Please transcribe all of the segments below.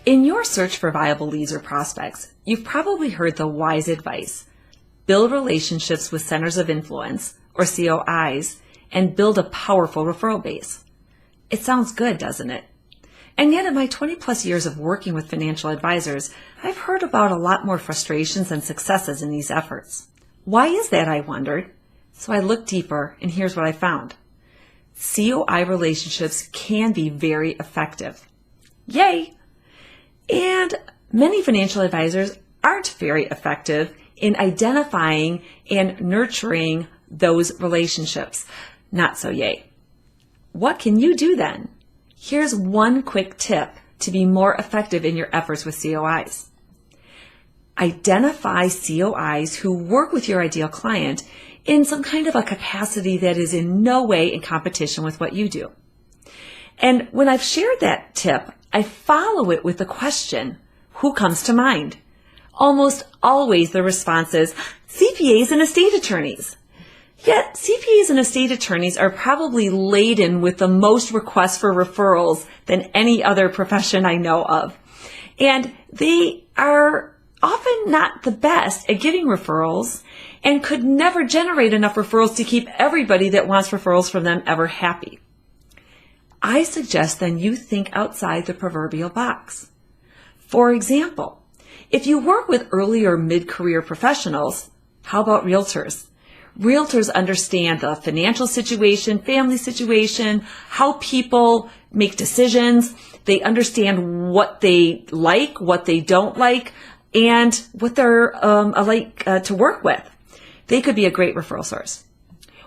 In your search for viable leads or prospects, you've probably heard the wise advice: build relationships with centers of influence, or COIs, and build a powerful referral base. It sounds good, doesn't it? And yet in my 20 plus years of working with financial advisors, I've heard about a lot more frustrations than successes in these efforts. Why is that, I wondered? So I looked deeper, and here's what I found. COI relationships can be very effective. Yay! And many financial advisors aren't very effective in identifying and nurturing those relationships. Not so yay. What can you do then? Here's one quick tip to be more effective in your efforts with COIs. Identify COIs who work with your ideal client in some kind of a capacity that is in no way in competition with what you do. And when I've shared that tip, I follow it with the question, who comes to mind? Almost always the response is CPAs and estate attorneys. Yet CPAs and estate attorneys are probably laden with the most requests for referrals than any other profession I know of. And they are often not the best at giving referrals and could never generate enough referrals to keep everybody that wants referrals from them ever happy. I suggest then you think outside the proverbial box. For example, if you work with early or mid-career professionals, how about realtors? Realtors understand the financial situation, family situation, how people make decisions. They understand what they like, what they don't like, and what they're to work with. They could be a great referral source.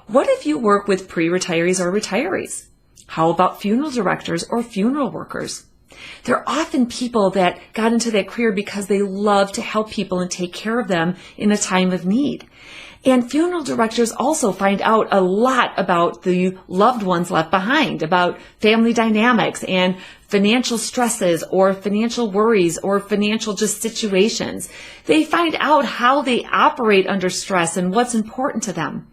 What if you work with pre-retirees or retirees? How about funeral directors or funeral workers? They're often people that got into that career because they love to help people and take care of them in a time of need. And funeral directors also find out a lot about the loved ones left behind, about family dynamics and financial stresses or financial worries or financial just situations. They find out how they operate under stress and what's important to them.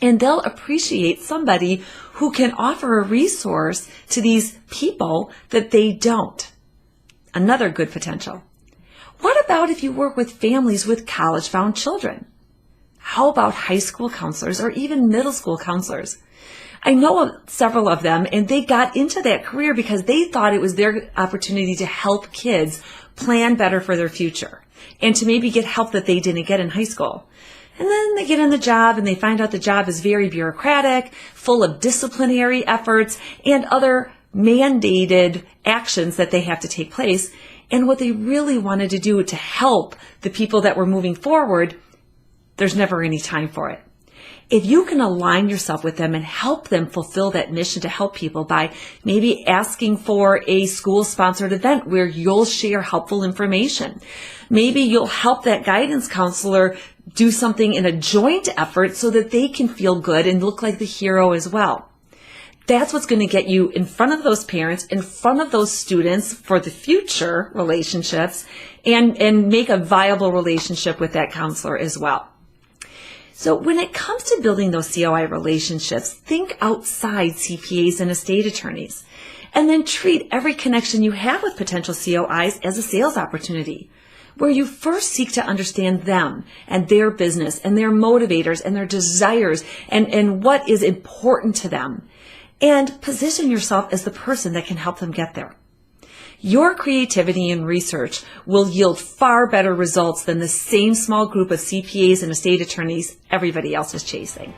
And they'll appreciate somebody who can offer a resource to these people that they don't. Another good potential. What about if you work with families with college-bound children? How about high school counselors or even middle school counselors? I know of several of them, and they got into that career because they thought it was their opportunity to help kids plan better for their future and to maybe get help that they didn't get in high school. And then they get in the job and they find out the job is very bureaucratic, full of disciplinary efforts and other mandated actions that they have to take place. And what they really wanted to do to help the people that were moving forward, there's never any time for it. If you can align yourself with them and help them fulfill that mission to help people by maybe asking for a school-sponsored event where you'll share helpful information. Maybe you'll help that guidance counselor do something in a joint effort so that they can feel good and look like the hero as well. That's what's going to get you in front of those parents, in front of those students for the future relationships, and make a viable relationship with that counselor as well. So when it comes to building those COI relationships, think outside CPAs and estate attorneys, and then treat every connection you have with potential COIs as a sales opportunity, where you first seek to understand them and their business and their motivators and their desires and what is important to them, and position yourself as the person that can help them get there. Your creativity and research will yield far better results than the same small group of CPAs and estate attorneys everybody else is chasing.